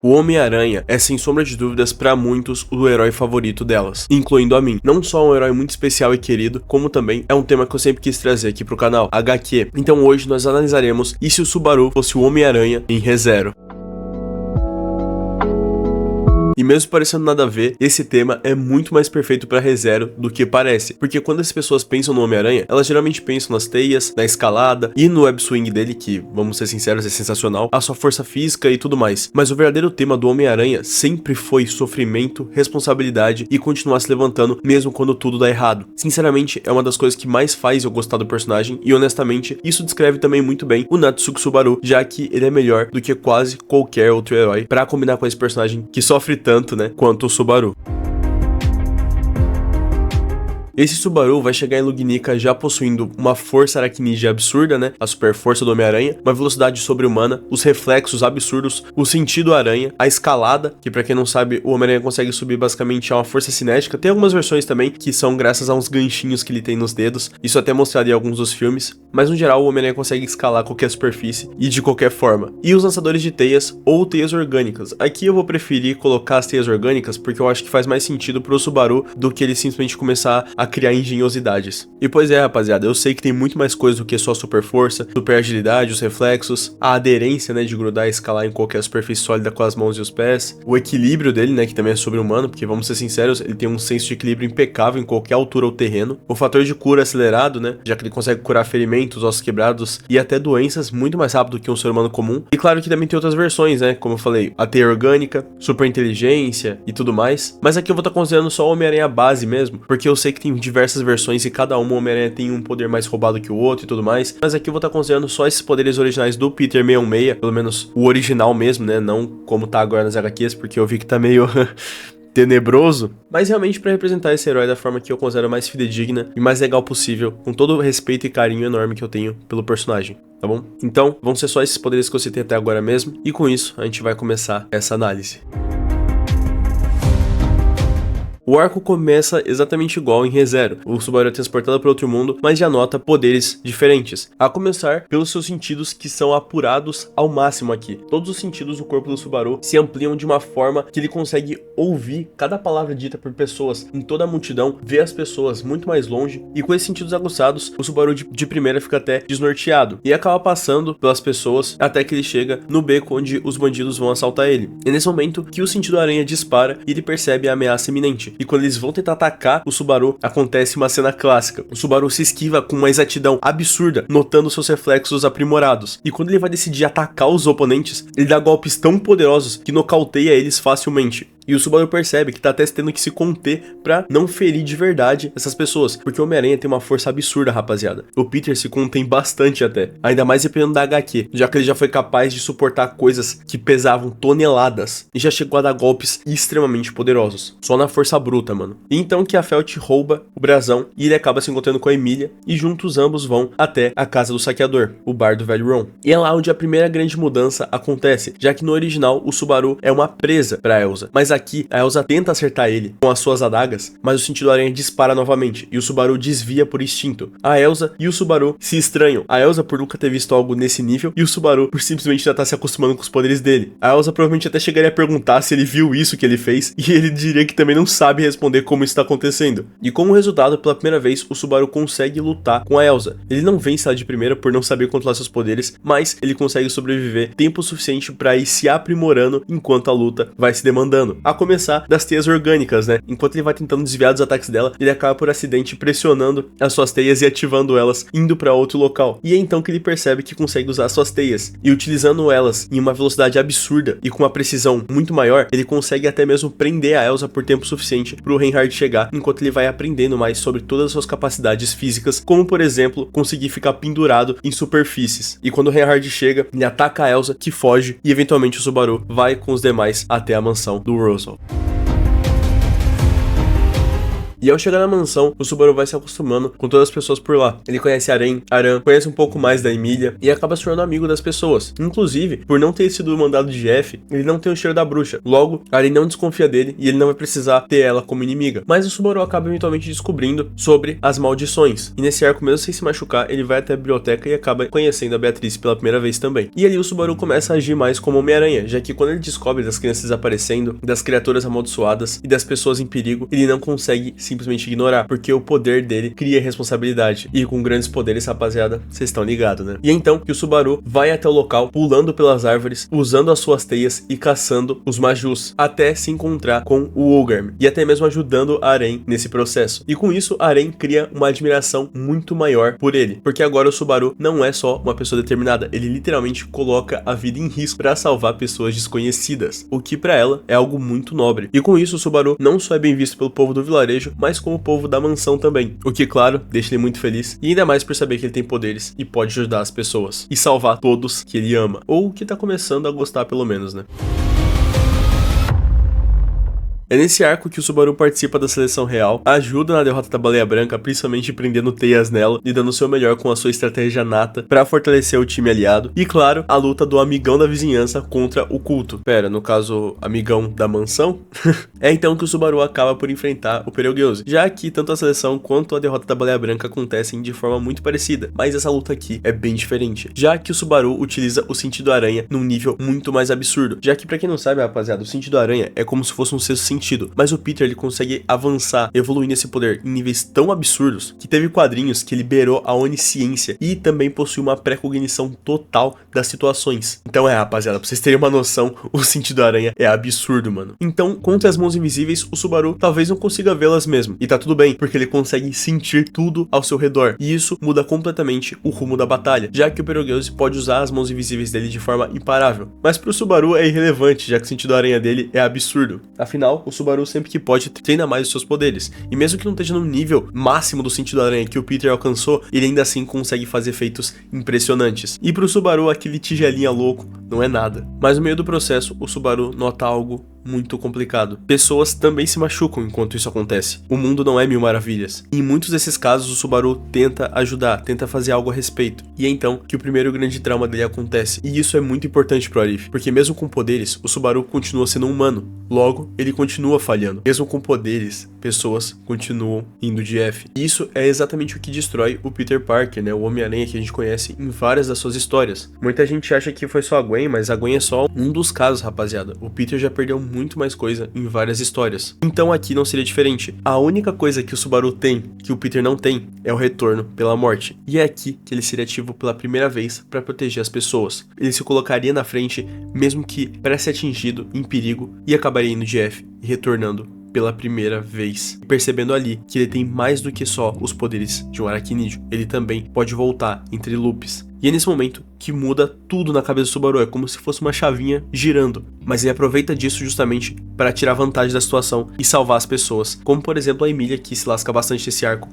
O Homem-Aranha é, sem sombra de dúvidas, para muitos, o herói favorito delas, incluindo a mim. Não só um herói muito especial e querido, como também é um tema que eu sempre quis trazer aqui pro canal, HQ. Então hoje nós analisaremos e se o Subaru fosse o Homem-Aranha em ReZero. E mesmo parecendo nada a ver, esse tema é muito mais perfeito pra ReZero do que parece, porque quando as pessoas pensam no Homem-Aranha, elas geralmente pensam nas teias, na escalada e no web swing dele, que, vamos ser sinceros, é sensacional, a sua força física e tudo mais. Mas o verdadeiro tema do Homem-Aranha sempre foi sofrimento, responsabilidade e continuar se levantando mesmo quando tudo dá errado. Sinceramente, é uma das coisas que mais faz eu gostar do personagem e, honestamente, isso descreve também muito bem o Natsuki Subaru, já que ele é melhor do que quase qualquer outro herói pra combinar com esse personagem que sofre tanto, né, quanto o Subaru. Esse Subaru vai chegar em Lugnica já possuindo uma força aracnídea absurda, né? A super força do Homem-Aranha, uma velocidade sobre-humana, os reflexos absurdos, o sentido aranha, a escalada, que pra quem não sabe, o Homem-Aranha consegue subir basicamente a uma força cinética. Tem algumas versões também que são graças a uns ganchinhos que ele tem nos dedos, isso até é mostrado em alguns dos filmes, mas no geral o Homem-Aranha consegue escalar qualquer superfície e de qualquer forma. E os lançadores de teias ou teias orgânicas. Aqui eu vou preferir colocar as teias orgânicas porque eu acho que faz mais sentido pro Subaru do que ele simplesmente começar a criar engenhosidades. E pois é, rapaziada, eu sei que tem muito mais coisa do que só super força, super agilidade, os reflexos, a aderência, né, de grudar e escalar em qualquer superfície sólida com as mãos e os pés, o equilíbrio dele, né, que também é sobre-humano, porque vamos ser sinceros, ele tem um senso de equilíbrio impecável em qualquer altura ou terreno, o fator de cura acelerado, né, já que ele consegue curar ferimentos, ossos quebrados e até doenças muito mais rápido que um ser humano comum. E claro que também tem outras versões, né, como eu falei, a teia orgânica, super inteligência e tudo mais, mas aqui eu vou estar considerando só o Homem-Aranha base mesmo, porque eu sei que tem diversas versões e cada uma o Homem-Aranha tem um poder mais roubado que o outro e tudo mais, mas aqui eu vou estar considerando só esses poderes originais do Peter 616, pelo menos o original mesmo, né, não como tá agora nas HQs, porque eu vi que tá meio tenebroso, mas realmente pra representar esse herói da forma que eu considero mais fidedigna e mais legal possível, com todo o respeito e carinho enorme que eu tenho pelo personagem, tá bom? Então, vão ser só esses poderes que eu citei até agora mesmo, e com isso a gente vai começar essa análise. O arco começa exatamente igual em ReZero. O Subaru é transportado para outro mundo, mas já nota poderes diferentes. A começar pelos seus sentidos que são apurados ao máximo aqui. Todos os sentidos do corpo do Subaru se ampliam de uma forma que ele consegue ouvir cada palavra dita por pessoas em toda a multidão, ver as pessoas muito mais longe, e com esses sentidos aguçados, o Subaru de primeira fica até desnorteado e acaba passando pelas pessoas até que ele chega no beco onde os bandidos vão assaltar ele. É nesse momento que o sentido aranha dispara e ele percebe a ameaça iminente. E quando eles vão tentar atacar o Subaru, acontece uma cena clássica. O Subaru se esquiva com uma exatidão absurda, notando seus reflexos aprimorados. E quando ele vai decidir atacar os oponentes, ele dá golpes tão poderosos que nocauteia eles facilmente. E o Subaru percebe que tá até tendo que se conter pra não ferir de verdade essas pessoas, porque o Homem-Aranha tem uma força absurda, rapaziada. O Peter se contém bastante até, ainda mais dependendo da HQ, já que ele já foi capaz de suportar coisas que pesavam toneladas, e já chegou a dar golpes extremamente poderosos, só na força bruta, mano. E então que a Felt rouba o brasão, e ele acaba se encontrando com a Emília, e juntos ambos vão até a casa do saqueador, o bar do velho Ron. E é lá onde a primeira grande mudança acontece, já que no original o Subaru é uma presa pra Elsa, mas aqui a Elsa tenta acertar ele com as suas adagas, mas o sentido aranha dispara novamente e o Subaru desvia por instinto. A Elsa e o Subaru se estranham, a Elsa por nunca ter visto algo nesse nível e o Subaru por simplesmente já estar se acostumando com os poderes dele. A Elsa provavelmente até chegaria a perguntar se ele viu isso que ele fez e ele diria que também não sabe responder como isso está acontecendo. E como resultado, pela primeira vez o Subaru consegue lutar com a Elsa. Ele não vence ela de primeira por não saber controlar seus poderes, mas ele consegue sobreviver tempo suficiente para ir se aprimorando enquanto a luta vai se demandando. A começar das teias orgânicas, né? Enquanto ele vai tentando desviar dos ataques dela, ele acaba por acidente pressionando as suas teias e ativando elas, indo para outro local. E é então que ele percebe que consegue usar as suas teias. E utilizando elas em uma velocidade absurda e com uma precisão muito maior, ele consegue até mesmo prender a Elsa por tempo suficiente para o Reinhard chegar, enquanto ele vai aprendendo mais sobre todas as suas capacidades físicas, como por exemplo, conseguir ficar pendurado em superfícies. E quando o Reinhard chega, ele ataca a Elsa, que foge, e eventualmente o Subaru vai com os demais até a mansão do Roswell. E ao chegar na mansão, o Subaru vai se acostumando com todas as pessoas por lá. Ele conhece Aran, conhece um pouco mais da Emília e acaba se tornando amigo das pessoas. Inclusive, por não ter sido mandado de Jeff, ele não tem o cheiro da bruxa. Logo, Aran não desconfia dele e ele não vai precisar ter ela como inimiga. Mas o Subaru acaba eventualmente descobrindo sobre as maldições. E nesse arco, mesmo sem se machucar, ele vai até a biblioteca e acaba conhecendo a Beatriz pela primeira vez também. E ali o Subaru começa a agir mais como Homem-Aranha, já que quando ele descobre das crianças desaparecendo, das criaturas amaldiçoadas e das pessoas em perigo, ele não consegue simplesmente ignorar, porque o poder dele cria responsabilidade. E com grandes poderes, rapaziada, vocês estão ligados, né? E é então que o Subaru vai até o local, pulando pelas árvores, usando as suas teias e caçando os Majus, até se encontrar com o Olgarm, e até mesmo ajudando a Aran nesse processo. E com isso, Aran cria uma admiração muito maior por ele, porque agora o Subaru não é só uma pessoa determinada, ele literalmente coloca a vida em risco para salvar pessoas desconhecidas, o que para ela é algo muito nobre. E com isso, o Subaru não só é bem visto pelo povo do vilarejo, mas como o povo da mansão também, o que, claro, deixa ele muito feliz, e ainda mais por saber que ele tem poderes e pode ajudar as pessoas, e salvar todos que ele ama, ou que tá começando a gostar pelo menos, né? É nesse arco que o Subaru participa da seleção real, ajuda na derrota da Baleia Branca, principalmente prendendo teias nela e dando o seu melhor com a sua estratégia nata pra fortalecer o time aliado. E claro, a luta do amigão da vizinhança contra o culto. Pera, no caso, amigão da mansão? É então que o Subaru acaba por enfrentar o Betelgeuse, já que tanto a seleção quanto a derrota da Baleia Branca acontecem de forma muito parecida, mas essa luta aqui é bem diferente, já que o Subaru utiliza o sentido aranha num nível muito mais absurdo, já que pra quem não sabe, rapaziada, o sentido aranha é como se fosse um sexto sentido, mas o Peter ele consegue avançar, evoluir nesse poder em níveis tão absurdos que teve quadrinhos que liberou a onisciência e também possui uma pré-cognição total das situações. Então rapaziada, pra vocês terem uma noção, o sentido aranha é absurdo, mano. Então, contra as mãos invisíveis, o Subaru talvez não consiga vê-las mesmo, e tá tudo bem, porque ele consegue sentir tudo ao seu redor, e isso muda completamente o rumo da batalha, já que o Betelgeuse pode usar as mãos invisíveis dele de forma imparável. Mas pro Subaru é irrelevante, já que o sentido aranha dele é absurdo. Afinal, o Subaru sempre que pode treina mais os seus poderes, e mesmo que não esteja no nível máximo do sentido aranha que o Peter alcançou, ele ainda assim consegue fazer feitos impressionantes. E pro Subaru aquele tigelinha louco não é nada. Mas no meio do processo, o Subaru nota algo muito complicado. Pessoas também se machucam enquanto isso acontece. O mundo não é mil maravilhas. E em muitos desses casos, o Subaru tenta ajudar, tenta fazer algo a respeito. E é então que o primeiro grande trauma dele acontece. E isso é muito importante pro Arif, porque mesmo com poderes, o Subaru continua sendo humano. Logo, ele continua falhando. Mesmo com poderes, pessoas continuam indo de F. E isso é exatamente o que destrói o Peter Parker, né? O Homem-Aranha que a gente conhece em várias das suas histórias. Muita gente acha que foi só a Gwen, mas a Gwen é só um dos casos, rapaziada. O Peter já perdeu muito mais coisa em várias histórias. Então aqui não seria diferente. A única coisa que o Subaru tem, que o Peter não tem, é o retorno pela morte. E é aqui que ele seria ativo pela primeira vez para proteger as pessoas. Ele se colocaria na frente, mesmo que para ser atingido, em perigo, e acabaria indo de F e retornando pela primeira vez, percebendo ali que ele tem mais do que só os poderes de um aracnídeo, ele também pode voltar entre loops. E é nesse momento que muda tudo na cabeça do Subaru, é como se fosse uma chavinha girando, mas ele aproveita disso justamente para tirar vantagem da situação e salvar as pessoas, como por exemplo a Emília, que se lasca bastante nesse arco.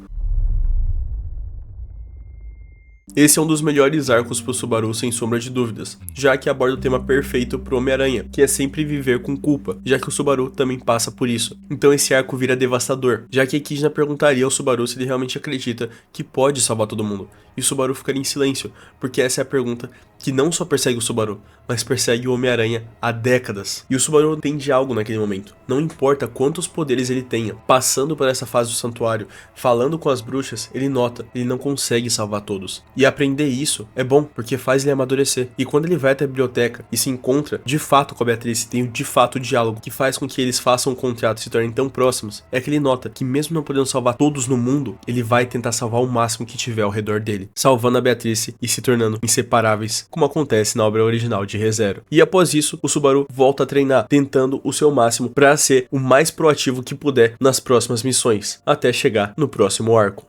Esse é um dos melhores arcos pro Subaru, sem sombra de dúvidas, já que aborda o tema perfeito pro Homem-Aranha, que é sempre viver com culpa, já que o Subaru também passa por isso. Então esse arco vira devastador, já que a Echidna perguntaria ao Subaru se ele realmente acredita que pode salvar todo mundo, e o Subaru ficaria em silêncio, porque essa é a pergunta que não só persegue o Subaru, mas persegue o Homem-Aranha há décadas. E o Subaru entende algo naquele momento, não importa quantos poderes ele tenha, passando por essa fase do santuário, falando com as bruxas, ele nota, ele não consegue salvar todos. E aprender isso é bom, porque faz ele amadurecer. E quando ele vai até a biblioteca e se encontra de fato com a Beatriz, tem de fato o diálogo que faz com que eles façam um contrato e se tornem tão próximos, é que ele nota que mesmo não podendo salvar todos no mundo, ele vai tentar salvar o máximo que tiver ao redor dele, salvando a Beatriz e se tornando inseparáveis, como acontece na obra original de ReZero. E após isso, o Subaru volta a treinar, tentando o seu máximo para ser o mais proativo que puder nas próximas missões, até chegar no próximo arco.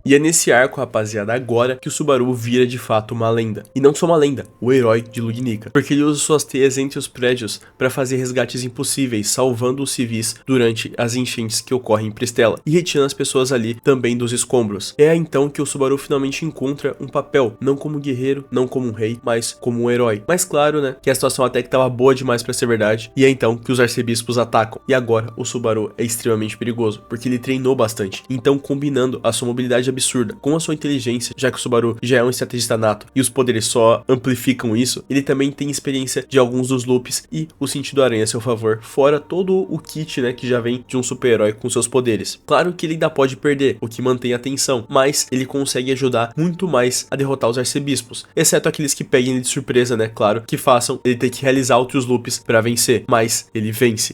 E é nesse arco, rapaziada, agora que o Subaru vira de fato uma lenda. E não só uma lenda, o herói de Lugnica. Porque ele usa suas teias entre os prédios para fazer resgates impossíveis, salvando os civis durante as enchentes que ocorrem em Pristela. E retirando as pessoas ali também dos escombros. É então que o Subaru finalmente encontra um papel, não como guerreiro, não como um rei, mas como um herói. Mas claro, né, que a situação até que tava boa demais para ser verdade. E é então que os arcebispos atacam. E agora o Subaru é extremamente perigoso, porque ele treinou bastante. Então, combinando a sua mobilidade absurda com a sua inteligência, já que o Subaru já é um estrategista nato e os poderes só amplificam isso, ele também tem experiência de alguns dos loops e o sentido aranha a seu favor, fora todo o kit, né, que já vem de um super-herói com seus poderes. Claro que ele ainda pode perder, o que mantém a tensão, mas ele consegue ajudar muito mais a derrotar os arcebispos, exceto aqueles que peguem ele de surpresa, né, claro, que façam ele ter que realizar outros loops para vencer, mas ele vence.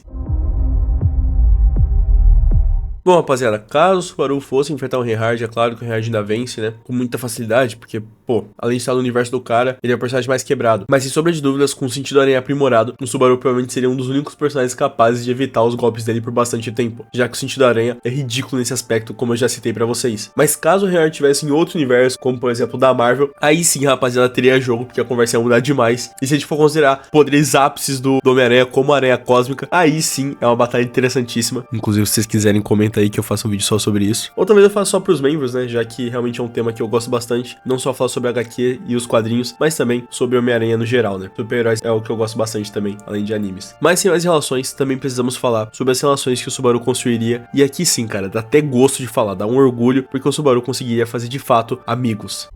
Bom, rapaziada, caso o Subaru fosse enfrentar o Reinhard, é claro que o Reinhard ainda vence, né, com muita facilidade, porque, pô, além de estar no universo do cara, ele é o personagem mais quebrado. Mas sem sombra de dúvidas, com o sentido aranha aprimorado, o Subaru provavelmente seria um dos únicos personagens capazes de evitar os golpes dele por bastante tempo, já que o sentido aranha é ridículo nesse aspecto, como eu já citei pra vocês. Mas caso o Reinhard estivesse em outro universo, como por exemplo da Marvel, aí sim, rapaziada, teria jogo, porque a conversa ia mudar demais. E se a gente for considerar poderes ápices do Homem-Aranha como a aranha cósmica, aí sim é uma batalha interessantíssima. Inclusive, se vocês quiserem comentar aí que eu faço um vídeo só sobre isso. Ou talvez eu faça só pros membros, né, já que realmente é um tema que eu gosto bastante, não só falar sobre HQ e os quadrinhos, mas também sobre Homem-Aranha no geral, né. Super-heróis é o que eu gosto bastante também, além de animes. Mas sem mais relações, também precisamos falar sobre as relações que o Subaru construiria, e aqui sim, cara, dá até gosto de falar, dá um orgulho, porque o Subaru conseguiria fazer de fato amigos.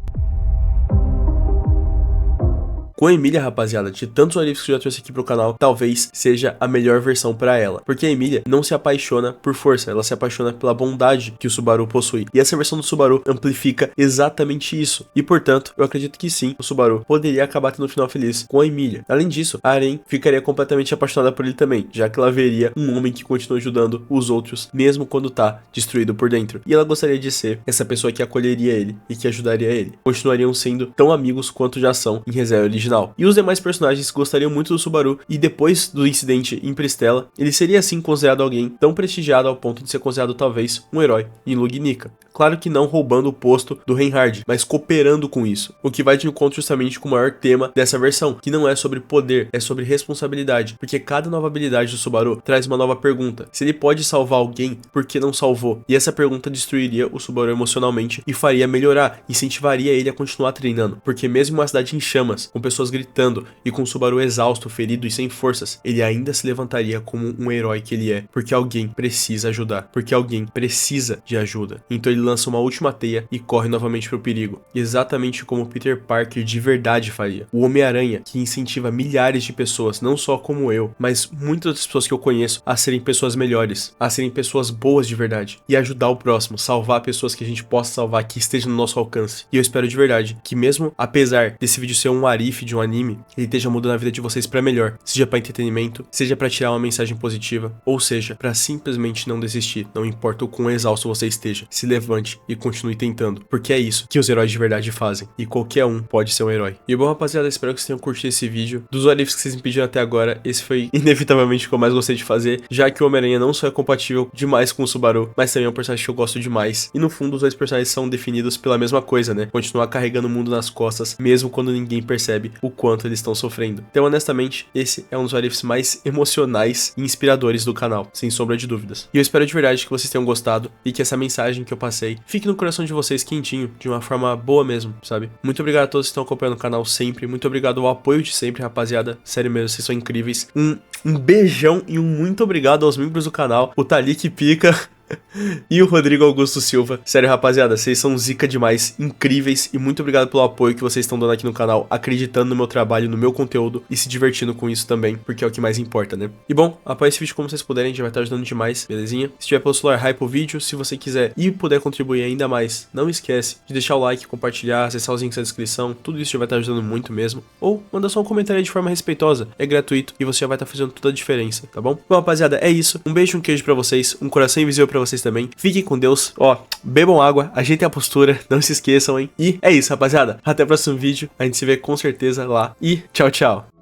Com a Emília, rapaziada, de tantos olivos que eu já trouxe aqui pro canal, talvez seja a melhor versão pra ela. Porque a Emília não se apaixona por força, ela se apaixona pela bondade que o Subaru possui. E essa versão do Subaru amplifica exatamente isso. E, portanto, eu acredito que sim, o Subaru poderia acabar tendo um final feliz com a Emília. Além disso, a Aren ficaria completamente apaixonada por ele também, já que ela veria um homem que continua ajudando os outros, mesmo quando tá destruído por dentro. E ela gostaria de ser essa pessoa que acolheria ele e que ajudaria ele. Continuariam sendo tão amigos quanto já são em Reserva original. E os demais personagens gostariam muito do Subaru, e depois do incidente em Pristela, ele seria assim considerado alguém tão prestigiado ao ponto de ser considerado talvez um herói em Lugnica. Claro que não roubando o posto do Reinhard, mas cooperando com isso. O que vai de encontro justamente com o maior tema dessa versão, que não é sobre poder, é sobre responsabilidade. Porque cada nova habilidade do Subaru traz uma nova pergunta. Se ele pode salvar alguém, por que não salvou? E essa pergunta destruiria o Subaru emocionalmente e faria melhorar, incentivaria ele a continuar treinando. Porque mesmo em uma cidade em chamas, com pessoas gritando e com o Subaru exausto, ferido e sem forças, ele ainda se levantaria como um herói que ele é. Porque alguém precisa ajudar. Porque alguém precisa de ajuda. Então ele lança uma última teia e corre novamente para o perigo, exatamente como Peter Parker de verdade faria. O Homem-Aranha, que incentiva milhares de pessoas, não só como eu, mas muitas das pessoas que eu conheço, a serem pessoas melhores, a serem pessoas boas de verdade, e ajudar o próximo, salvar pessoas que a gente possa salvar, que estejam no nosso alcance. E eu espero de verdade que, mesmo apesar desse vídeo ser um arif de um anime, ele esteja mudando a vida de vocês para melhor, seja para entretenimento, seja para tirar uma mensagem positiva, ou seja, para simplesmente não desistir. Não importa o quão exausto você esteja, se levante e continue tentando, porque é isso que os heróis de verdade fazem, e qualquer um pode ser um herói. E bom, rapaziada, espero que vocês tenham curtido esse vídeo. Dos arifs que vocês me pediram até agora, esse foi inevitavelmente o que eu mais gostei de fazer, já que o Homem-Aranha não só é compatível demais com o Subaru, mas também é um personagem que eu gosto demais, e no fundo os dois personagens são definidos pela mesma coisa, né? Continuar carregando o mundo nas costas, mesmo quando ninguém percebe o quanto eles estão sofrendo. Então, honestamente, esse é um dos arifs mais emocionais e inspiradores do canal, sem sombra de dúvidas. E eu espero de verdade que vocês tenham gostado, e que essa mensagem que eu passei fique no coração de vocês quentinho, de uma forma boa mesmo, sabe? Muito obrigado a todos que estão acompanhando o canal sempre, muito obrigado ao apoio de sempre, rapaziada, sério mesmo, vocês são incríveis. Um beijão e um muito obrigado aos membros do canal, o Talik Pica e o Rodrigo Augusto Silva. Sério, rapaziada, vocês são zica demais, incríveis, e muito obrigado pelo apoio que vocês estão dando aqui no canal, acreditando no meu trabalho, no meu conteúdo e se divertindo com isso também, porque é o que mais importa, né? E bom, apoie esse vídeo como vocês puderem, já vai estar ajudando demais, belezinha? Se tiver pelo celular, hype o vídeo, se você quiser e puder contribuir ainda mais, não esquece de deixar o like, compartilhar, acessar os links na descrição, tudo isso já vai estar ajudando muito mesmo, ou manda só um comentário aí de forma respeitosa, é gratuito e você já vai estar fazendo toda a diferença, tá bom? Bom, rapaziada, é isso, um beijo, um queijo pra vocês, um coração invisível pra vocês também. Fiquem com Deus, ó, bebam água, ajeitem a postura, não se esqueçam, hein? E é isso, rapaziada. Até o próximo vídeo, a gente se vê com certeza lá. E tchau, tchau.